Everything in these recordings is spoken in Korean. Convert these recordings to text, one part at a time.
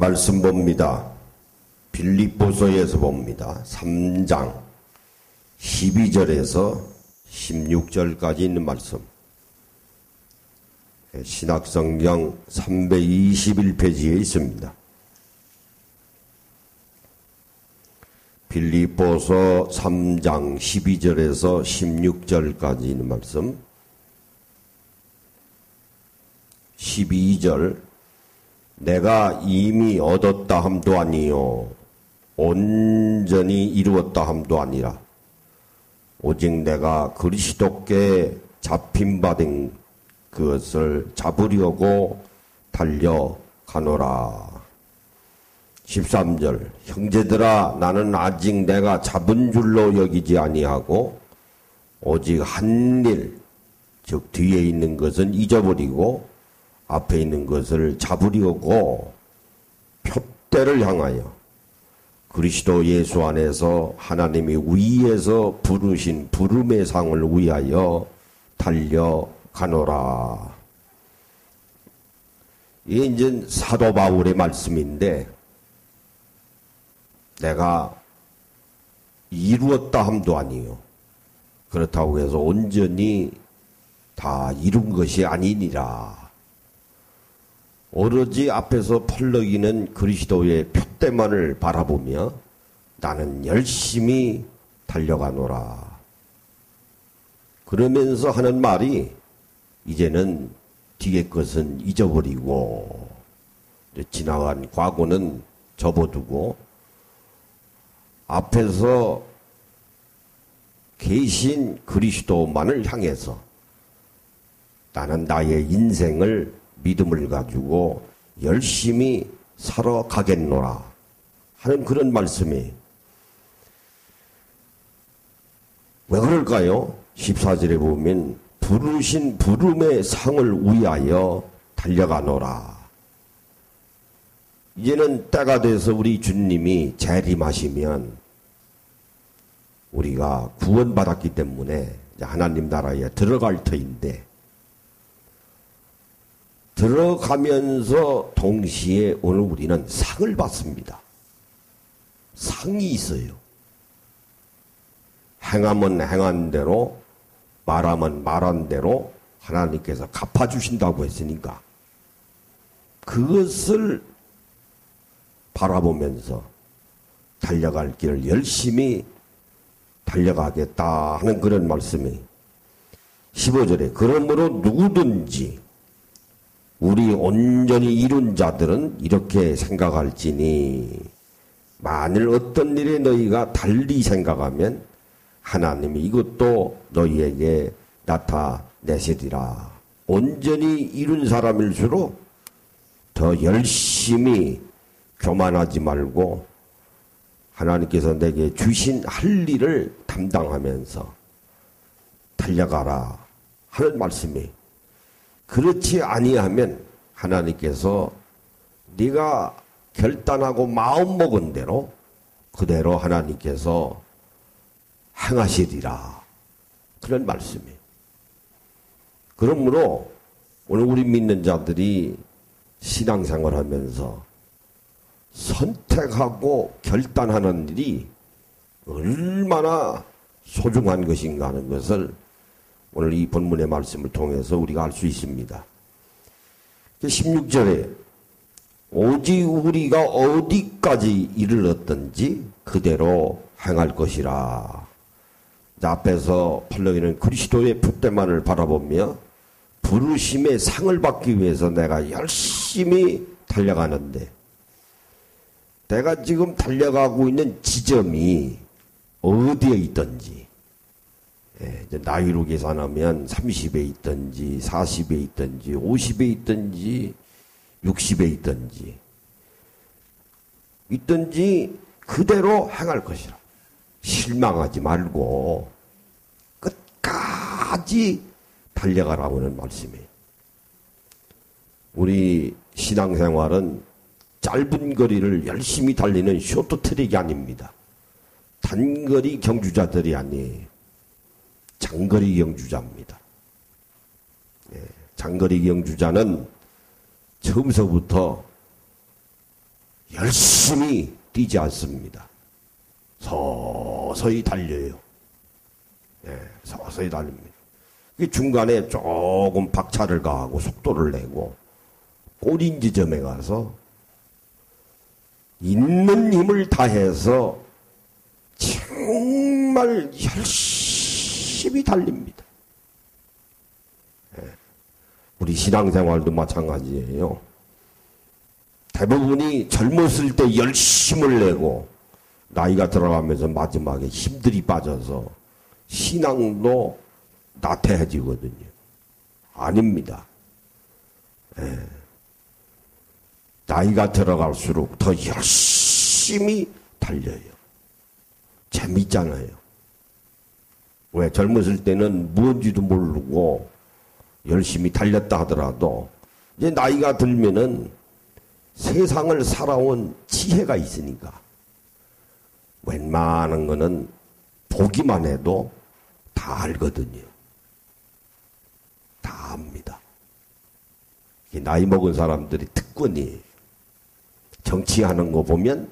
말씀 봅니다. 빌립보서에서 봅니다. 3장 12절에서 16절까지 있는 말씀. 신약성경 321페이지에 있습니다. 빌립보서 3장 12절에서 16절까지 있는 말씀. 12절 내가 이미 얻었다 함도 아니요 온전히 이루었다 함도 아니라 오직 내가 그리스도께 잡힌받은 그것을 잡으려고 달려가노라. 13절 형제들아 나는 아직 내가 잡은 줄로 여기지 아니하고 오직 한 일 즉 뒤에 있는 것은 잊어버리고 앞에 있는 것을 잡으려고 표대를 향하여 그리스도 예수 안에서 하나님이 위에서 부르신 부름의 상을 위하여 달려가노라. 이게 이제 사도 바울의 말씀인데 내가 이루었다 함도 아니요. 그렇다고 해서 온전히 다 이룬 것이 아니니라. 오로지 앞에서 펄럭이는 그리스도의 표대만을 바라보며 나는 열심히 달려가노라. 그러면서 하는 말이 이제는 뒤의 것은 잊어버리고 지나간 과거는 접어두고 앞에서 계신 그리스도만을 향해서 나는 나의 인생을 믿음을 가지고 열심히 살아가겠노라 하는 그런 말씀이 왜 그럴까요? 14절에 보면 부르신 부름의 상을 위하여 달려가노라. 이제는 때가 돼서 우리 주님이 재림하시면 우리가 구원받았기 때문에 하나님 나라에 들어갈 터인데 들어가면서 동시에 오늘 우리는 상을 받습니다. 상이 있어요. 행하면 행한 대로 말하면 말한 대로 하나님께서 갚아주신다고 했으니까 그것을 바라보면서 달려갈 길을 열심히 달려가겠다 하는 그런 말씀이 15절에 그러므로 누구든지 우리 온전히 이룬 자들은 이렇게 생각할지니 만일 어떤 일에 너희가 달리 생각하면 하나님이 이것도 너희에게 나타내시리라. 온전히 이룬 사람일수록 더 열심히 교만하지 말고 하나님께서 내게 주신 할 일을 담당하면서 달려가라 하는 말씀이 그렇지 아니하면 하나님께서 네가 결단하고 마음먹은 대로 그대로 하나님께서 행하시리라. 그런 말씀이. 그러므로 오늘 우리 믿는 자들이 신앙생활하면서 선택하고 결단하는 일이 얼마나 소중한 것인가 하는 것을 오늘 이 본문의 말씀을 통해서 우리가 알 수 있습니다. 16절에 오직 우리가 어디까지 이르렀든지 그대로 행할 것이라. 앞에서 펄럭이는 그리스도의 표대만을 바라보며 부르심의 상을 받기 위해서 내가 열심히 달려가는데 내가 지금 달려가고 있는 지점이 어디에 있든지 나이로 계산하면 30에 있든지 40에 있든지 50에 있든지 60에 있든지 그대로 행할 것이라. 실망하지 말고 끝까지 달려가라는 말씀이에요. 우리 신앙생활은 짧은 거리를 열심히 달리는 쇼트트랙이 아닙니다. 단거리 경주자들이 아니에요. 장거리 경주자입니다. 장거리 경주자는 처음서부터 열심히 뛰지 않습니다. 서서히 달려요. 서서히 달립니다. 중간에 조금 박차를 가하고 속도를 내고 꼬린 지점에 가서 있는 힘을 다해서 정말 열심히 달립니다. 우리 신앙생활도 마찬가지예요. 대부분이 젊었을 때 열심을 내고 나이가 들어가면서 마지막에 힘들이 빠져서 신앙도 나태해지거든요. 아닙니다. 나이가 들어갈수록 더 열심히 달려요. 재밌잖아요. 왜? 젊었을 때는 뭔지도 모르고 열심히 달렸다 하더라도 이제 나이가 들면은 세상을 살아온 지혜가 있으니까 웬만한 거는 보기만 해도 다 알거든요. 다 압니다. 나이 먹은 사람들이 특권이에요. 정치하는 거 보면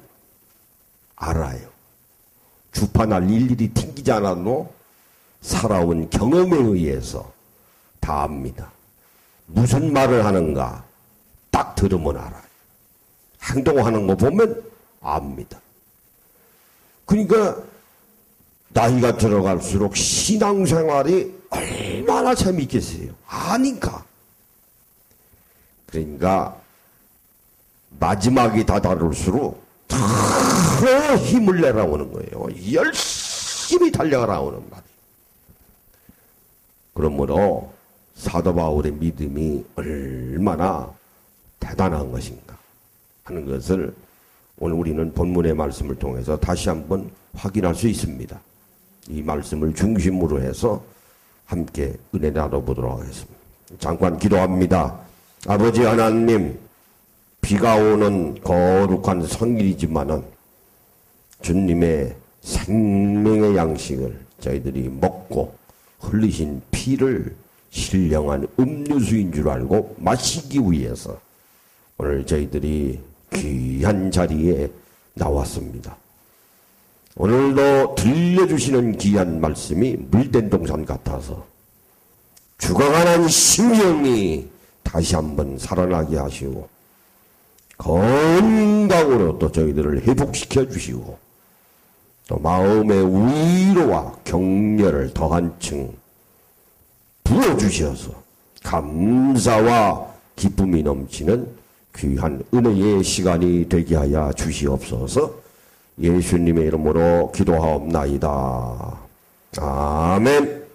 알아요. 주판을 일일이 튕기지 않아도 살아온 경험에 의해서 다 압니다. 무슨 말을 하는가 딱 들으면 알아요. 행동하는 거 보면 압니다. 그러니까 나이가 들어갈수록 신앙생활이 얼마나 재밌겠어요. 아니까. 그러니까 마지막이 다다를수록 더 힘을 내라오는 거예요. 열심히 달려가라오는 말이에요. 그러므로 사도 바울의 믿음이 얼마나 대단한 것인가 하는 것을 오늘 우리는 본문의 말씀을 통해서 다시 한번 확인할 수 있습니다. 이 말씀을 중심으로 해서 함께 은혜 나눠보도록 하겠습니다. 잠깐 기도합니다. 아버지 하나님, 비가 오는 거룩한 성일이지만은 주님의 생명의 양식을 저희들이 먹고 흘리신 피를 신령한 음료수인 줄 알고 마시기 위해서 오늘 저희들이 귀한 자리에 나왔습니다. 오늘도 들려주시는 귀한 말씀이 물된 동산 같아서 죽어가는 심령이 다시 한번 살아나게 하시고 건강으로 또 저희들을 회복시켜 주시고 또 마음의 위로와 격려를 더 한층 부어주셔서 감사와 기쁨이 넘치는 귀한 은혜의 시간이 되게 하여 주시옵소서. 예수님의 이름으로 기도하옵나이다. 아멘.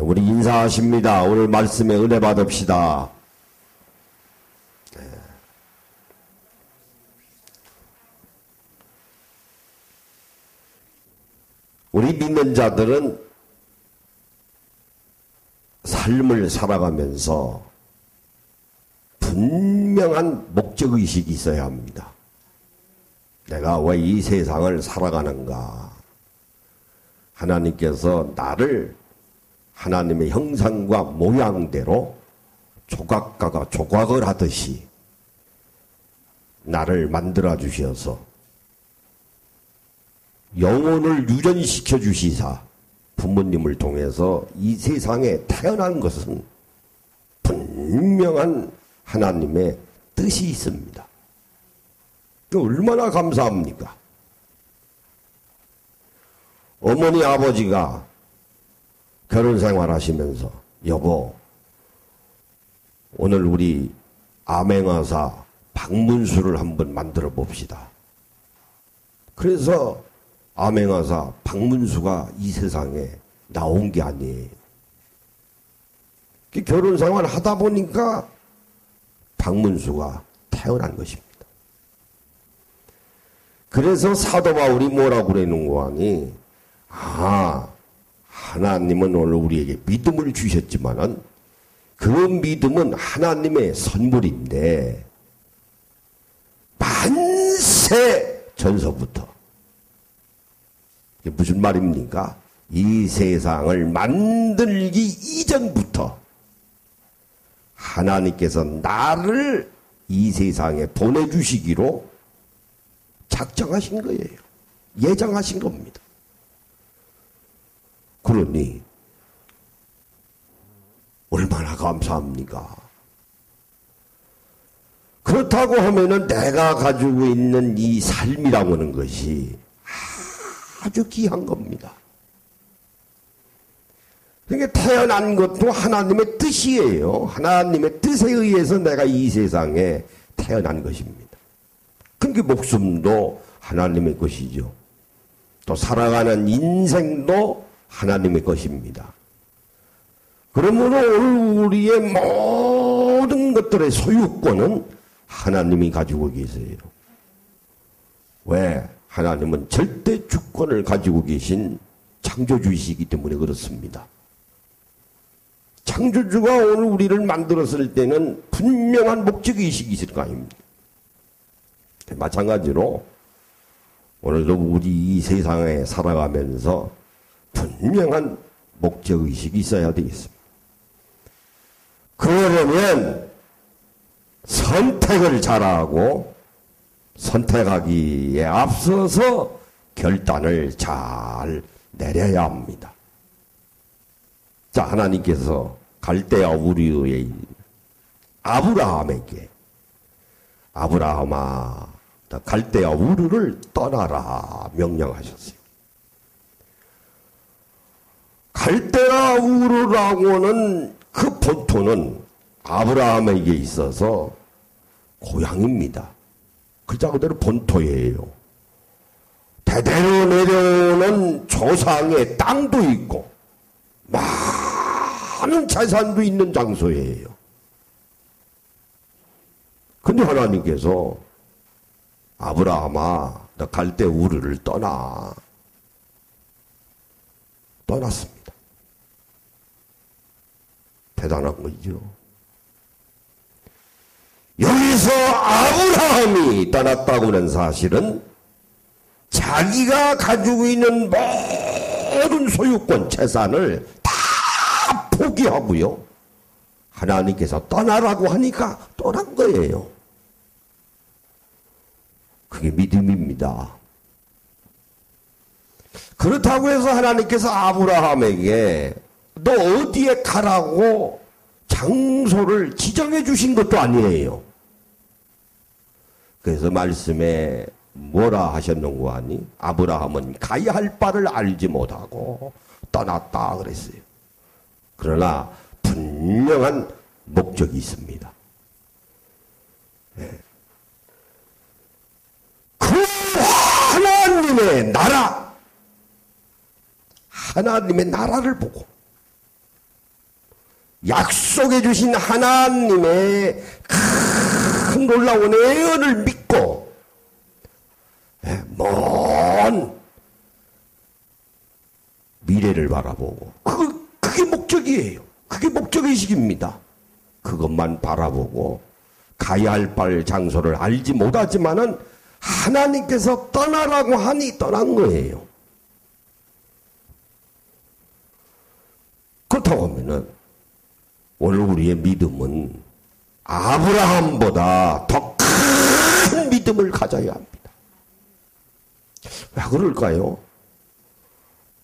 우리 인사하십니다. 오늘 말씀에 은혜 받읍시다. 우리 믿는 자들은 삶을 살아가면서 분명한 목적의식이 있어야 합니다. 내가 왜 이 세상을 살아가는가? 하나님께서 나를 하나님의 형상과 모양대로 조각가가 조각을 하듯이 나를 만들어 주셔서 영혼을 유전시켜 주시사 부모님을 통해서 이 세상에 태어난 것은 분명한 하나님의 뜻이 있습니다. 얼마나 감사합니까? 어머니 아버지가 결혼생활 하시면서 여보 오늘 우리 암행어사 박문수를 한번 만들어 봅시다. 그래서 암행어사 박문수가 이 세상에 나온 게 아니에요. 결혼생활 하다 보니까 박문수가 태어난 것입니다. 그래서 사도 바울이 뭐라고 그러는 거 아니? 하나님은 오늘 우리에게 믿음을 주셨지만은 그 믿음은 하나님의 선물인데 만세 전서부터 이게 무슨 말입니까? 이 세상을 만들기 이전부터 하나님께서 나를 이 세상에 보내주시기로 작정하신 거예요. 예정하신 겁니다. 그러니 얼마나 감사합니까? 그렇다고 하면은 내가 가지고 있는 이 삶이라고 하는 것이 아주 귀한 겁니다. 그러니까 태어난 것도 하나님의 뜻이에요. 하나님의 뜻에 의해서 내가 이 세상에 태어난 것입니다. 그러니까 목숨도 하나님의 것이죠. 또 살아가는 인생도 하나님의 것입니다. 그러므로 오늘 우리의 모든 것들의 소유권은 하나님이 가지고 계세요. 왜? 하나님은 절대 주권을 가지고 계신 창조주이시기 때문에 그렇습니다. 창조주가 오늘 우리를 만들었을 때는 분명한 목적의식이 있을 거 아닙니까? 마찬가지로 오늘도 우리 이 세상에 살아가면서 분명한 목적의식이 있어야 되겠습니다. 그러려면 선택을 잘하고 선택하기에 앞서서 결단을 잘 내려야 합니다. 자, 하나님께서 갈대아 우르의 아브라함에게 아브라함아 갈대아 우르를 떠나라 명령하셨어요. 갈대아 우르라고는 그 본토는 아브라함에게 있어서 고향입니다. 글자 그대로 본토예요. 대대로 내려오는 조상의 땅도 있고 많은 재산도 있는 장소예요. 근데 하나님께서 아브라함아 너 갈대 우르를 떠났습니다. 대단한 거죠. 여기서 아브라함이 떠났다고 하는 사실은 자기가 가지고 있는 모든 소유권, 재산을 다 포기하고요. 하나님께서 떠나라고 하니까 떠난 거예요. 그게 믿음입니다. 그렇다고 해서 하나님께서 아브라함에게 너 어디에 가라고 장소를 지정해 주신 것도 아니에요. 그래서 말씀에 뭐라 하셨는고 하니 아브라함은 가야 할 바를 알지 못하고 떠났다 그랬어요. 그러나 분명한 목적이 있습니다. 그 하나님의 나라, 하나님의 나라를 보고 약속해 주신 하나님의 큰 놀라운 애언을 믿고 먼 미래를 바라보고 그게 목적이에요. 그게 목적의식입니다. 그것만 바라보고 가야 할 장소를 알지 못하지만은 하나님께서 떠나라고 하니 떠난 거예요. 그렇다고 하면은 오늘 우리의 믿음은 아브라함보다 더 큰 믿음을 가져야 합니다. 왜 그럴까요?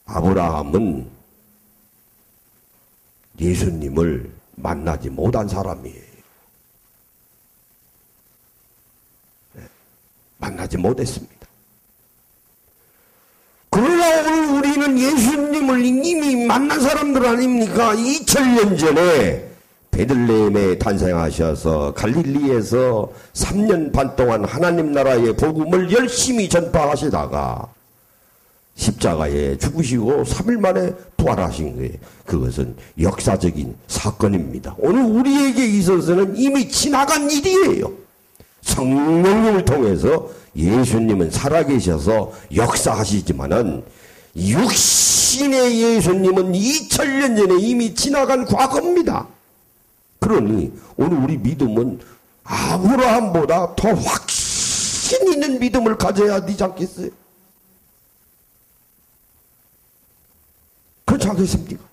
아브라함은 예수님을 만나지 못한 사람이에요. 만나지 못했습니다. 그러나 오늘 우리는 예수님을 이미 만난 사람들 아닙니까? 2000년 전에 베들레헴에 탄생하셔서 갈릴리에서 3년 반 동안 하나님 나라의 복음을 열심히 전파하시다가 십자가에 죽으시고 3일 만에 부활하신 거예요. 그것은 역사적인 사건입니다. 오늘 우리에게 있어서는 이미 지나간 일이에요. 성령님을 통해서 예수님은 살아계셔서 역사하시지만은 육신의 예수님은 2000년 전에 이미 지나간 과거입니다. 그러니 오늘 우리 믿음은 아브라함보다 더 확신 있는 믿음을 가져야 되지 않겠어요? 그렇지 않겠습니까?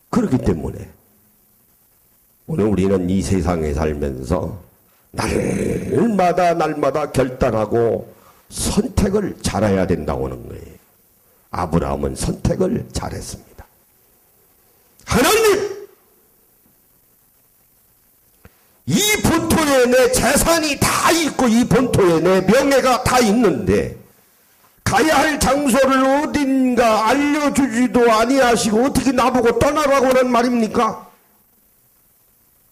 그렇기 때문에 오늘 우리 우리는 이 세상에 살면서 날마다 결단하고 선택을 잘해야 된다고 하는 거예요. 아브라함은 선택을 잘했습니다. 하나님! 이 본토에 내 재산이 다 있고 이 본토에 내 명예가 다 있는데 가야 할 장소를 어딘가 알려주지도 아니하시고 어떻게 나보고 떠나라고 하는 말입니까?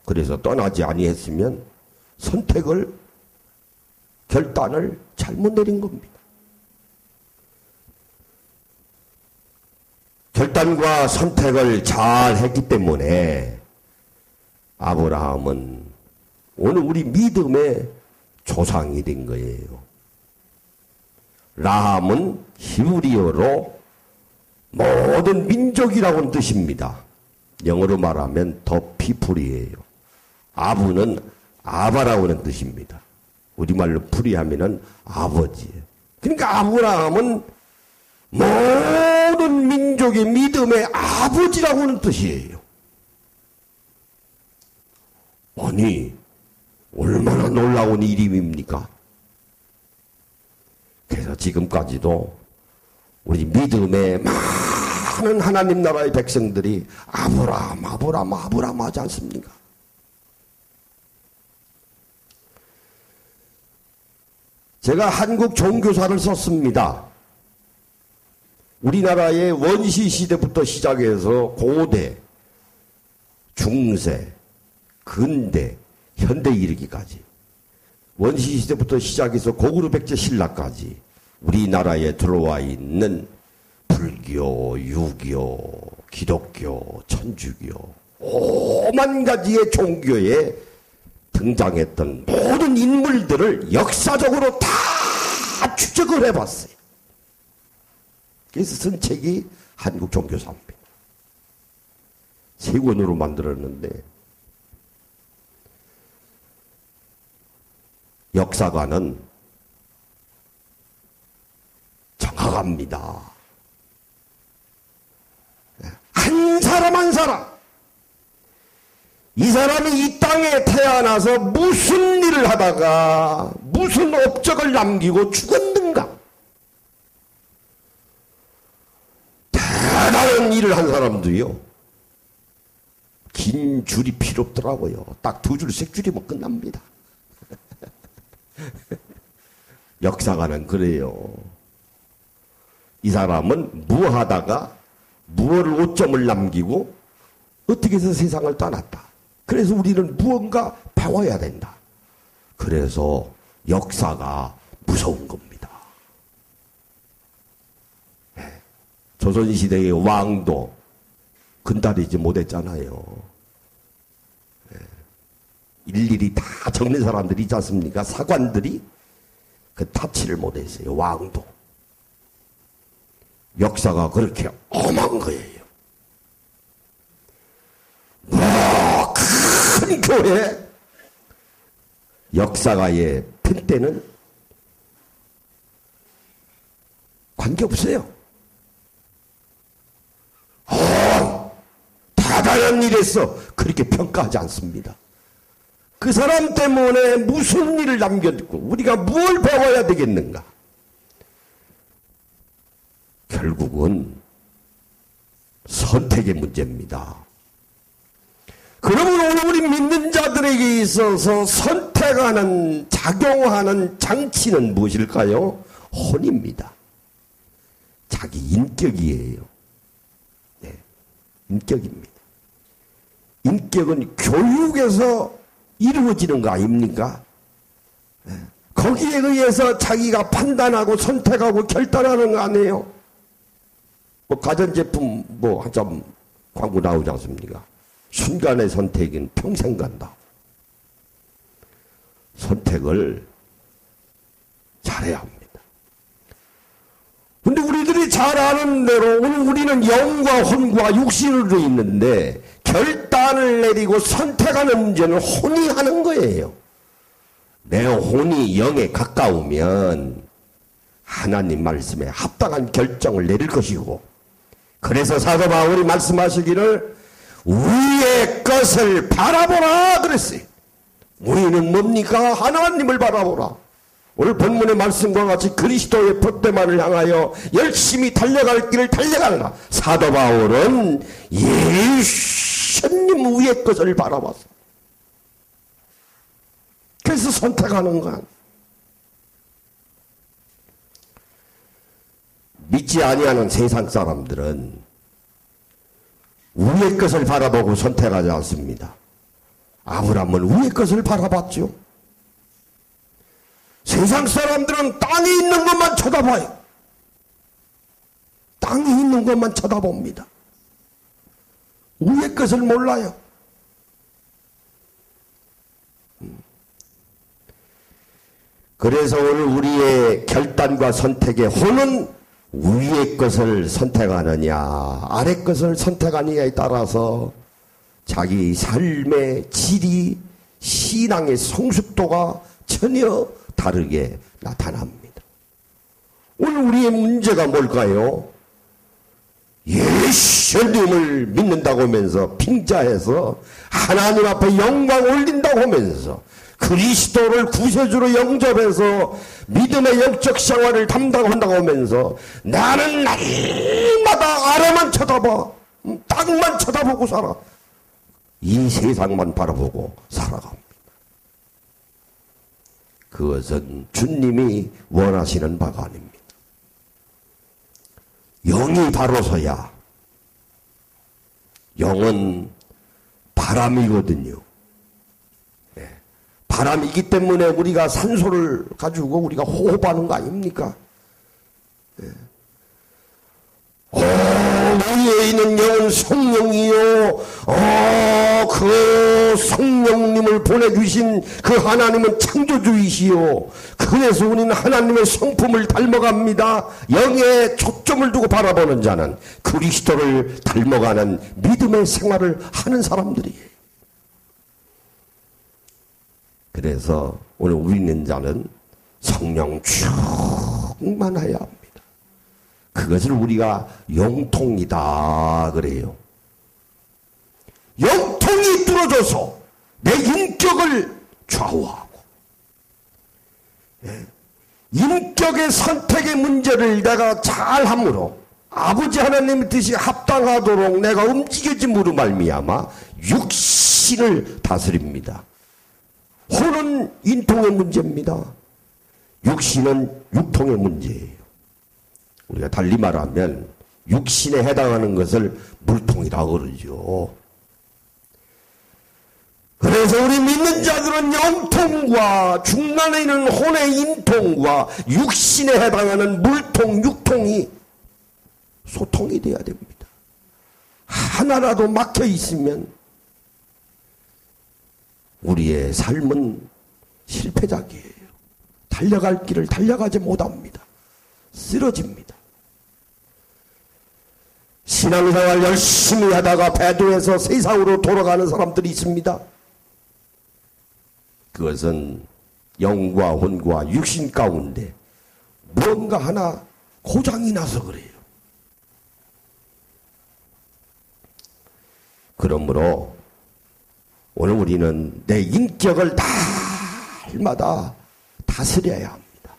그래서 떠나지 아니했으면 결단을 잘못 내린 겁니다. 결단과 선택을 잘 했기 때문에 아브라함은 오늘 우리 믿음의 조상이 된 거예요. 라함은 히브리어로 모든 민족이라고는 뜻입니다. 영어로 말하면 더 피플이에요. 아브는 아바라고 하는 뜻입니다. 우리말로 풀이하면은 아버지예요. 그러니까 아브라함은 모든 민족의 믿음의 아버지라고 하는 뜻이에요. 아니, 얼마나 놀라운 일입니까? 그래서 지금까지도 우리 믿음의 많은 하나님 나라의 백성들이 아브라함 하지 않습니까? 제가 한국 종교사를 썼습니다. 우리나라의 원시 시대부터 시작해서 고대, 중세, 근대, 현대 이르기까지 원시 시대부터 시작해서 고구려 백제 신라까지 우리나라에 들어와 있는 불교, 유교, 기독교, 천주교 5만 가지의 종교에 등장했던 모든 인물들을 역사적으로 다 추적을 해봤어요. 그래서 쓴 책이 한국 종교사입니다. 3권으로 만들었는데 역사관은 정확합니다. 한 사람 한 사람 이 사람이 이 땅에 태어나서 무슨 일을 하다가 무슨 업적을 남기고 죽었는가? 대단한 일을 한 사람도요. 긴 줄이 필요 없더라고요. 딱 2줄, 3줄이면 끝납니다. 역사가는 그래요. 이 사람은 무하다가 무엇을 오점을 남기고 어떻게 해서 세상을 떠났다. 그래서 우리는 무언가 배워야 된다. 그래서 역사가 무서운 겁니다. 조선시대의 왕도 근다리지 못했잖아요. 일일이 다 적는 사람들이 있지 않습니까? 사관들이 그 타치를 못했어요. 왕도. 역사가 그렇게 엄한 거예요. 큰 교회 역사가의 핀때는 관계없어요. 대단한 일에서 그렇게 평가하지 않습니다. 그 사람 때문에 무슨 일을 남겼고 우리가 뭘 배워야 되겠는가? 결국은 선택의 문제입니다. 그러면 오늘 우리 믿는 자들에게 있어서 선택하는, 작용하는 장치는 무엇일까요? 혼입니다. 자기 인격이에요. 네, 인격입니다. 인격은 교육에서 이루어지는 거 아닙니까? 네. 거기에 의해서 자기가 판단하고 선택하고 결단하는 거 아니에요? 뭐 가전제품 뭐 한참 광고 나오지 않습니까? 순간의 선택은 평생 간다. 선택을 잘해야 합니다. 근데 우리들이 잘 아는 대로 오늘 우리는 영과 혼과 육신으로 있는데 결단을 내리고 선택하는 문제는 혼이 하는 거예요. 내 혼이 영에 가까우면 하나님 말씀에 합당한 결정을 내릴 것이고, 그래서 사도 바울이 말씀하시기를 위의 것을 바라보라 그랬어요. 우리는 뭡니까? 하나님을 바라보라. 오늘 본문의 말씀과 같이 그리스도의 표대만을 향하여 열심히 달려갈 길을 달려가라. 사도 바울은 예수님 위의 것을 바라봤어. 그래서 선택하는 거야. 믿지 아니하는 세상 사람들은 위의 것을 바라보고 선택하지 않습니다. 아브라함은 위의 것을 바라봤죠. 세상 사람들은 땅에 있는 것만 쳐다봐요. 땅에 있는 것만 쳐다봅니다. 위의 것을 몰라요. 그래서 오늘 우리의 결단과 선택의 혼은 위의 것을 선택하느냐 아래 것을 선택하느냐에 따라서 자기 삶의 질이 신앙의 성숙도가 전혀 다르게 나타납니다. 오늘 우리의 문제가 뭘까요? 예수님을 믿는다고 하면서 빙자해서 하나님 앞에 영광 올린다고 하면서 그리스도를 구세주로 영접해서 믿음의 영적 생활을 담당한다고 하면서 나는 날마다 아래만 쳐다봐 땅만 쳐다보고 살아. 이 세상만 바라보고 살아갑니다. 그것은 주님이 원하시는 바가 아닙니다. 영이 바로서야 영은 바람이거든요. 바람이기 때문에 우리가 산소를 가지고 우리가 호흡하는 거 아닙니까? 우리에 있는 영은 성령이요. 그 성령님을 보내주신 그 하나님은 창조주이시요. 그래서 우리는 하나님의 성품을 닮아갑니다. 영에 초점을 두고 바라보는 자는 그리스도를 닮아가는 믿음의 생활을 하는 사람들이에요. 그래서 오늘 우리는 자는 성령 충만해야 합니다. 그것을 우리가 영통이다 그래요. 영통이 뚫어져서 내 인격을 좌우하고 인격의 선택의 문제를 내가 잘함으로 아버지 하나님의 뜻이 합당하도록 내가 움직여짐으로 말미암아 육신을 다스립니다. 혼은 인통의 문제입니다. 육신은 육통의 문제예요. 우리가 달리 말하면 육신에 해당하는 것을 물통이라고 그러죠. 그래서 우리 믿는 자들은 영통과 중간에 있는 혼의 인통과 육신에 해당하는 물통, 육통이 소통이 돼야 됩니다. 하나라도 막혀 있으면 우리의 삶은 실패작이에요. 달려갈 길을 달려가지 못합니다. 쓰러집니다. 신앙생활 열심히 하다가 배도해서 세상으로 돌아가는 사람들이 있습니다. 그것은 영과 혼과 육신 가운데 무언가 하나 고장이 나서 그래요. 그러므로 오늘 우리는 내 인격을 날마다 다스려야 합니다.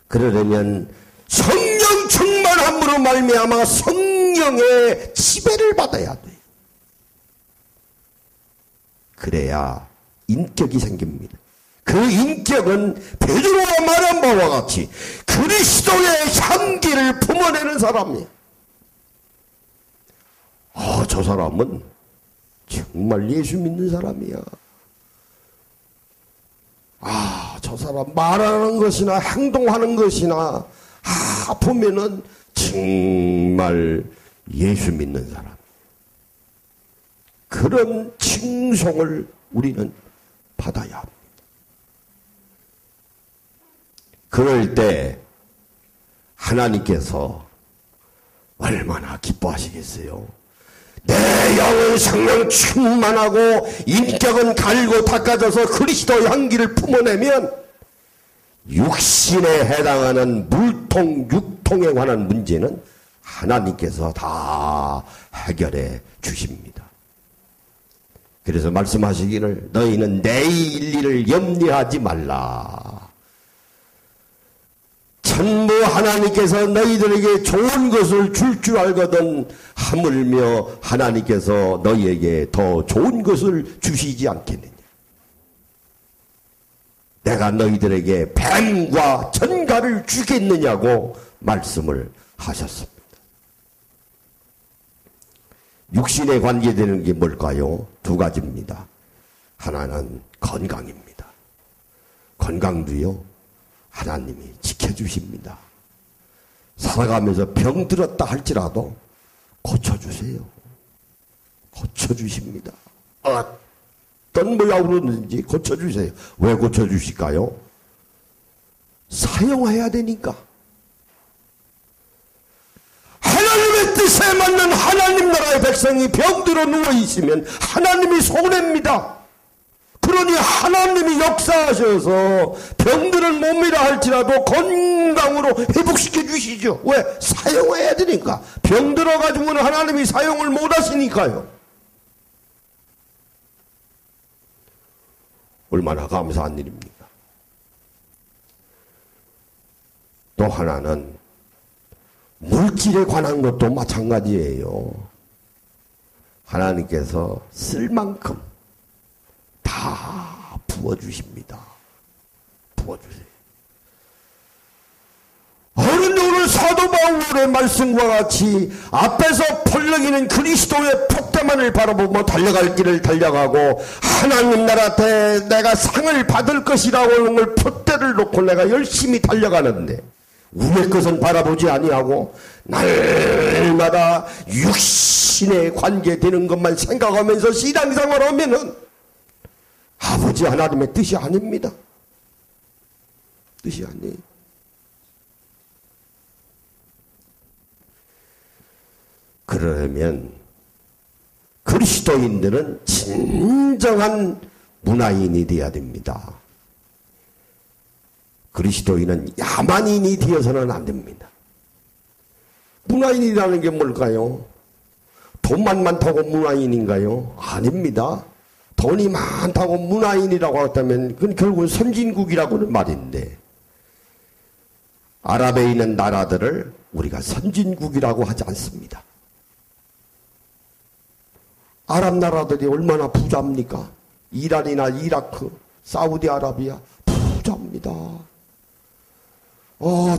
그러려면 성령 충만함으로 말미암아 성령의 지배를 받아야 돼요. 그래야 인격이 생깁니다. 그 인격은 베드로가 말한 바와 같이 그리스도의 향기를 품어내는 사람이에요. 저 사람은 정말 예수 믿는 사람이야. 저 사람 말하는 것이나 행동하는 것이나 보면은 정말 예수 믿는 사람. 그런 칭송을 우리는 받아야 합니다. 그럴 때 하나님께서 얼마나 기뻐하시겠어요. 내 영은 성령 충만하고 인격은 갈고 닦아져서 그리스도의 향기를 품어내면 육신에 해당하는 물통, 육통에 관한 문제는 하나님께서 다 해결해 주십니다. 그래서 말씀하시기를 너희는 내일 일을 염려하지 말라. 전부 하나님께서 너희들에게 좋은 것을 줄 알거든 하물며 하나님께서 너희에게 더 좋은 것을 주시지 않겠느냐. 내가 너희들에게 뱀과 전갈을 주겠느냐고 말씀을 하셨습니다. 육신에 관계되는 게 뭘까요? 두 가지입니다. 하나는 건강입니다. 건강도요, 하나님이 지켜주십니다. 살아가면서 병 들었다 할지라도 고쳐주세요. 고쳐주십니다. 어떤 모양으로든지 고쳐주세요. 왜 고쳐주실까요? 사용해야 되니까. 하나님의 뜻에 맞는 하나님 나라의 백성이 병들어 누워있으면 하나님이 손해입니다. 그러니 하나님이 역사하셔서 병들은 몸이라 할지라도 건강으로 회복시켜 주시죠. 왜? 사용해야 되니까. 병들어 가지고는 하나님이 사용을 못 하시니까요. 얼마나 감사한 일입니까? 또 하나는 물질에 관한 것도 마찬가지예요. 하나님께서 쓸 만큼 다 부어주십니다. 부어주세요. 오늘 사도 바울의 말씀과 같이 앞에서 펄럭이는 그리스도의 폭대만을 바라보며 달려갈 길을 달려가고 하나님 나라 때 내가 상을 받을 것이라고 하는 걸 푯대를 놓고 내가 열심히 달려가는데 우리의 것은 바라보지 아니하고 날마다 육신에 관계되는 것만 생각하면서 신앙생활 하면은 아버지 하나님의 뜻이 아닙니다. 뜻이 아니에요. 그러면 그리스도인들은 진정한 문화인이 되어야 됩니다. 그리스도인은 야만인이 되어서는 안 됩니다. 문화인이라는 게 뭘까요? 돈만 많다고 문화인인가요? 아닙니다. 돈이 많다고 문화인이라고 했다면 그건 결국은 선진국이라고는 말인데 아랍에 있는 나라들을 우리가 선진국이라고 하지 않습니다. 아랍 나라들이 얼마나 부자입니까? 이란이나 이라크, 사우디아라비아 부자입니다.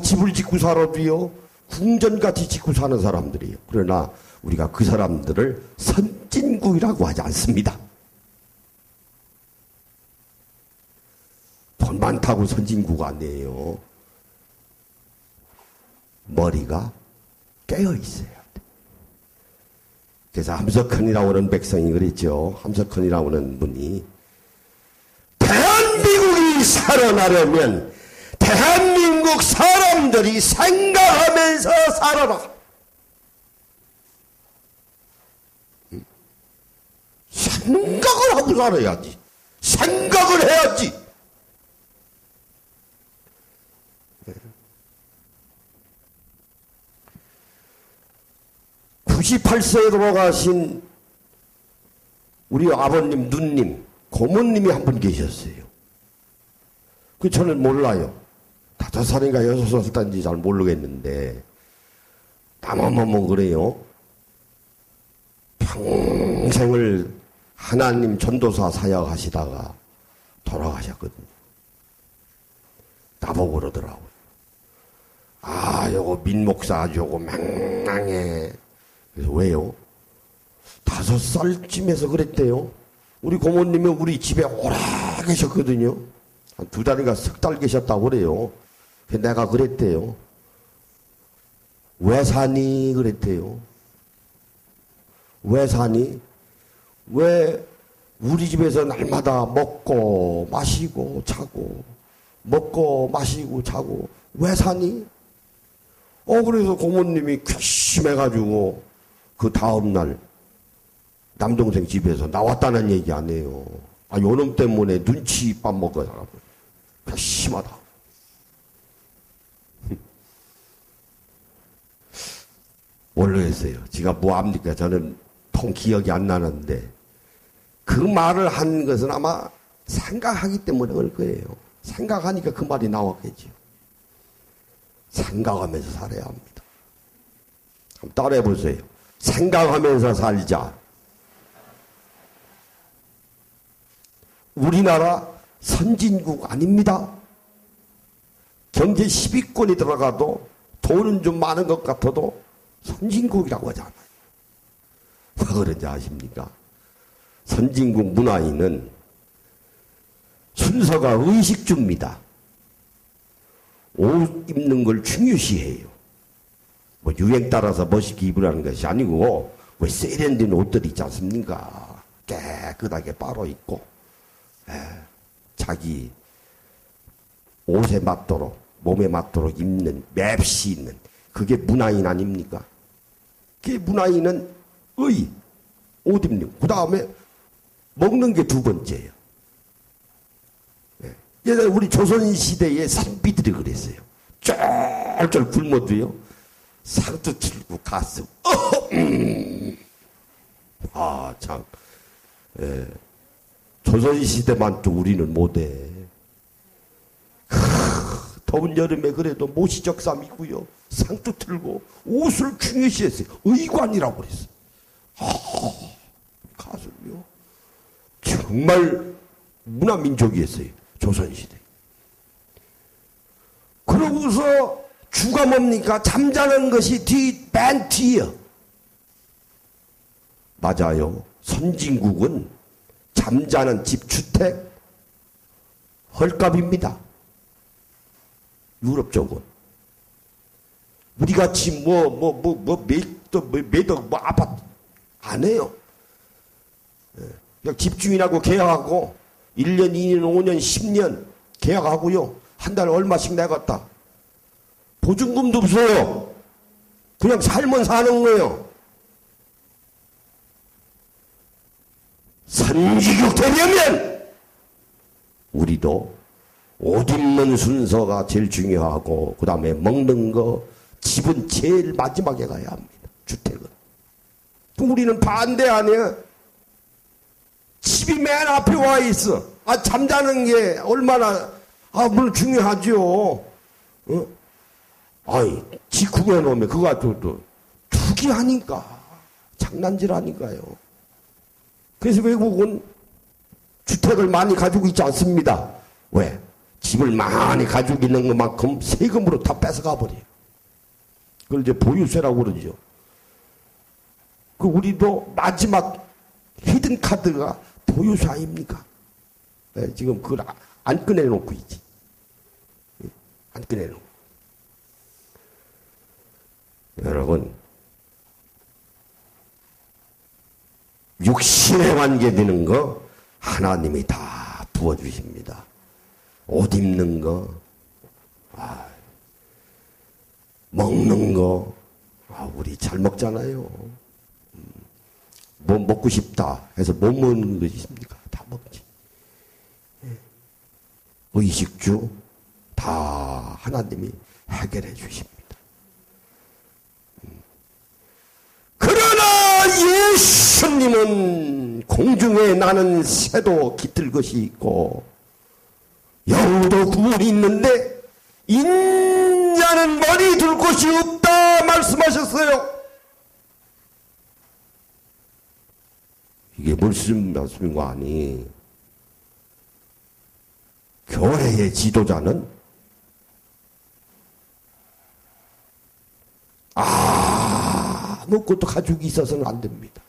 집을 짓고 살아도요 궁전같이 짓고 사는 사람들이에요. 그러나 우리가 그 사람들을 선진국이라고 하지 않습니다. 돈 많다고 선진국 아니에요. 머리가 깨어 있어야 돼. 그래서 함석헌이라고 하는 백성이 그랬죠. 함석헌이라고 하는 분이 대한민국이 살아나려면 대한민국 사람들이 생각하면서 살아라. 생각을 하고 살아야지. 생각을 해야지. 98세에 돌아가신 우리 아버님, 누님, 고모님이 한 분 계셨어요. 그 저는 몰라요. 5살인가 6살 때인지 잘 모르겠는데 나만 그래요. 평생을 하나님 전도사 사역하시다가 돌아가셨거든요. 나보고 그러더라고요. 요거 민목사 요거 맹랑해. 그래서 왜요? 5살쯤에서 그랬대요. 우리 고모님이 우리 집에 오래 계셨거든요. 한 2달인가 3달 계셨다고 그래요. 내가 그랬대요. 왜 사니? 그랬대요. 왜 사니? 왜 우리 집에서 날마다 먹고 마시고 자고 먹고 마시고 자고 왜 사니? 그래서 고모님이 괘씸해가지고 그 다음날 남동생 집에서 나왔다는 얘기 아니에요. 요놈 때문에 눈치밥 먹어요. 괘씸하다. 모르겠어요. 지가 뭐합니까? 저는 통 기억이 안 나는데 그 말을 한 것은 아마 생각하기 때문에 그럴 거예요. 생각하니까 그 말이 나왔겠죠. 생각하면서 살아야 합니다. 한번 따라해 보세요. 생각하면서 살자. 우리나라 선진국 아닙니다. 경제 10위권이 들어가도 돈은 좀 많은 것 같아도 선진국이라고 하잖아요. 왜 그런지 아십니까? 선진국 문화인은 순서가 의식주입니다. 옷 입는 걸 중요시해요. 뭐 유행 따라서 멋있게 입으라는 것이 아니고 왜 세련된 옷들이 있지 않습니까? 깨끗하게 빨아 입고 자기 옷에 맞도록 몸에 맞도록 입는 맵시 있는 그게 문화인 아닙니까? 그게 문화인은 옷 입는 그 다음에 먹는 게 두 번째예요. 예전에 우리 조선시대의 선비들이 그랬어요. 쫄쫄 굶어도요. 상도 들고 가슴. 아, 참. 조선시대만 또 우리는 못해. 더운 여름에 그래도 모시적삼이고요. 상도 틀고 옷을 중요시했어요. 의관이라고 그랬어요. 가슴이요. 정말 문화민족이었어요. 조선시대. 그러고서 주가 뭡니까? 잠자는 것이 맨 뒤요. 맞아요. 선진국은 잠자는 집 주택 헐값입니다. 유럽 쪽은. 우리 같이 매덕 아파트 안 해요. 그냥 집주인하고 계약하고 1년, 2년, 5년, 10년 계약하고요. 한 달에 얼마씩 내갔다. 보증금도 없어요. 그냥 살면 사는 거예요. 선진국 되려면 우리도 옷 입는 순서가 제일 중요하고 그 다음에 먹는 거 집은 제일 마지막에 가야 합니다. 주택은. 우리는 반대 아니야. 집이 맨 앞에 와 있어. 잠자는 게 얼마나 물론 중요하죠. 아이 집 구겨 놓으면 그거 또 투기하니까 장난질하니까요. 그래서 외국은 주택을 많이 가지고 있지 않습니다. 왜? 집을 많이 가지고 있는 것만큼 세금으로 다 뺏어가 버려요. 그걸 이제 보유세라고 그러죠. 그 우리도 마지막 히든 카드가 보유세 아닙니까? 네, 지금 그걸 안 꺼내놓고 있지. 안 꺼내놓고. 여러분, 육신에 관계되는 거 하나님이 다 부어주십니다. 옷 입는 거, 먹는 거, 우리 잘 먹잖아요. 뭐 먹고 싶다 해서 못 먹는 것이 있습니까? 다 먹지. 의식주 다 하나님이 해결해 주십니다. 그러나 예수님은 공중에 나는 새도 깃들 것이 있고 여우도 구원이 있는데 인자는 머리 둘 곳이 없다 말씀하셨어요. 이게 무슨 말씀인가 하니 교회의 지도자는 아무것도 가지고 있어서는 안 됩니다.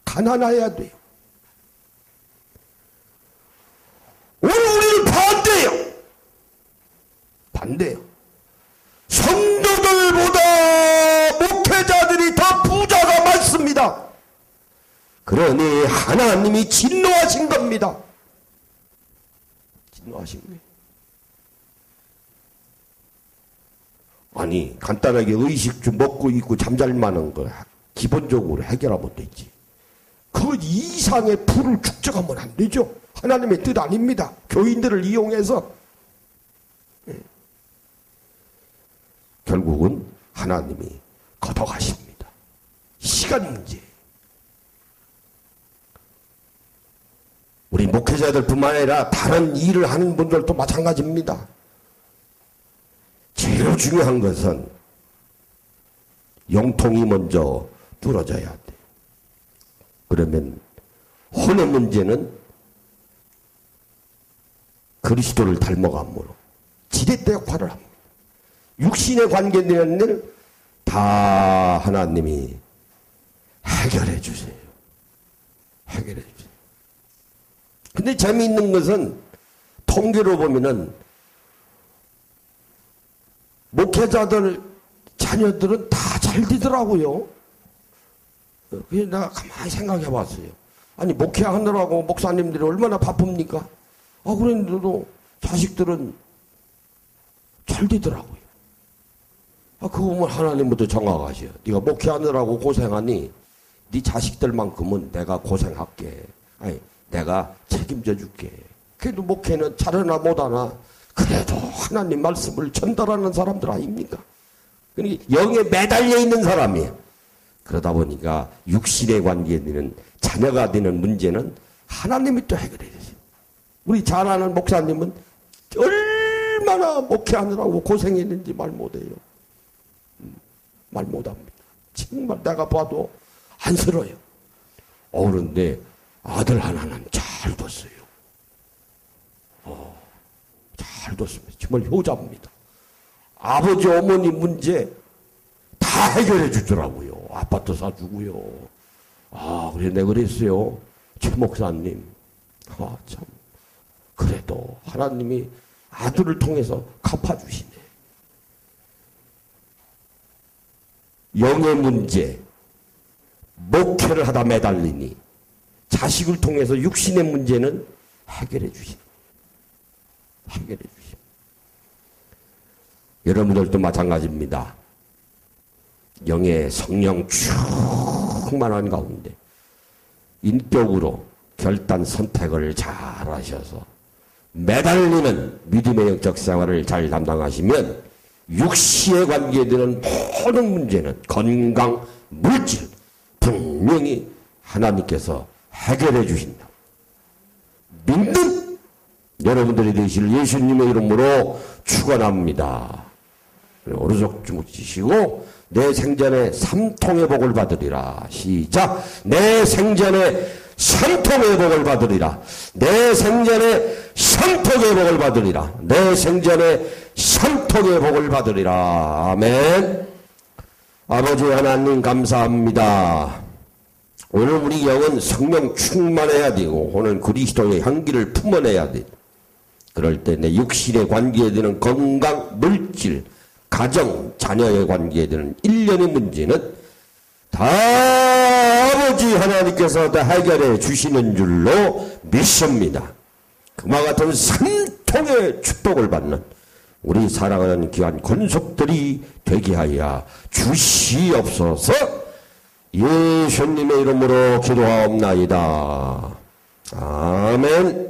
가난해야 돼요. 오늘 우리는 반대요. 반대요. 성도들보다 목회자들이 더 부자가 많습니다. 그러니 하나님이 진노하신 겁니다. 진노하신 거예요. 아니 간단하게 의식주 먹고 있고 잠잘 만한 거 기본적으로 해결하면 되지. 그 이상의 풀을 축적하면 안 되죠. 하나님의 뜻 아닙니다. 교인들을 이용해서 결국은 하나님이 걷어가십니다. 시간 문제. 우리 목회자들뿐만 아니라 다른 일을 하는 분들도 마찬가지입니다. 제일 중요한 것은 영통이 먼저 뚫어져야 돼. 그러면 혼의 문제는 그리스도를 닮아감으로 지렛대 역할을 합니다. 육신에 관계되는 일 다 하나님이 해결해 주세요. 해결해 주세요. 근데 재미있는 것은 통계로 보면은 목회자들 자녀들은 다 잘 되더라고요. 그래서 내가 가만히 생각해 봤어요. 아니 목회하느라고 목사님들이 얼마나 바쁩니까? 그런데도 자식들은 잘 되더라고요. 그거 보면 하나님부터 정확하셔. 네가 목회하느라고 고생하니 네 자식들만큼은 내가 고생할게. 아니 내가 책임져 줄게. 그래도 목회는 잘하나 못하나 그래도 하나님 말씀을 전달하는 사람들 아닙니까? 그러니까 영에 매달려 있는 사람이에요. 그러다 보니까 육신의 관계에 되는 자녀가 되는 문제는 하나님이 또 해결해 주세요. 우리 잘 아는 목사님은 얼마나 목회하느라고 고생했는지 말 못해요. 말 못합니다. 정말 내가 봐도 안쓰러워요. 그런데 아들 하나는 잘 뒀어요. 잘 뒀습니다. 정말 효자입니다. 아버지 어머니 문제 다 해결해 주더라고요. 아파트 사주고요. 그래 내가 그랬어요. 최 목사님. 참 그래도 하나님이 아들을 통해서 갚아주시네. 영의 문제, 목회를 하다 매달리니 자식을 통해서 육신의 문제는 해결해 주시네. 해결해 주시네. 여러분들도 마찬가지입니다. 영의 성령 충만한 가운데 인격으로 결단 선택을 잘 하셔서 매달리는 믿음의 영적 생활을 잘 담당하시면 육시에 관계되는 모든 문제는 건강, 물질 분명히 하나님께서 해결해 주신다. 믿는 여러분들이 되실 예수님의 이름으로 축원합니다. 오른쪽 주먹 쥐시고 내 생전에 3통의 복을 받으리라. 시작. 내 생전에 3통의 복을 받으리라. 내 생전에 3통의 복을 받으리라. 내 생전에 3통의 복을 받으리라. 아멘. 아버지 하나님 감사합니다. 오늘 우리 영은 성령 충만해야 되고 오늘 그리스도의 향기를 품어내야 돼. 그럴 때 내 육신에 관계되는 건강, 물질, 가정, 자녀에 관계되는 일련의 문제는 다 아버지 하나님께서 다 해결해 주시는 줄로 믿습니다. 그와 같은 삼통의 축복을 받는 우리 사랑하는 귀한 권속들이 되게 하여 주시옵소서. 예수님의 이름으로 기도하옵나이다. 아멘.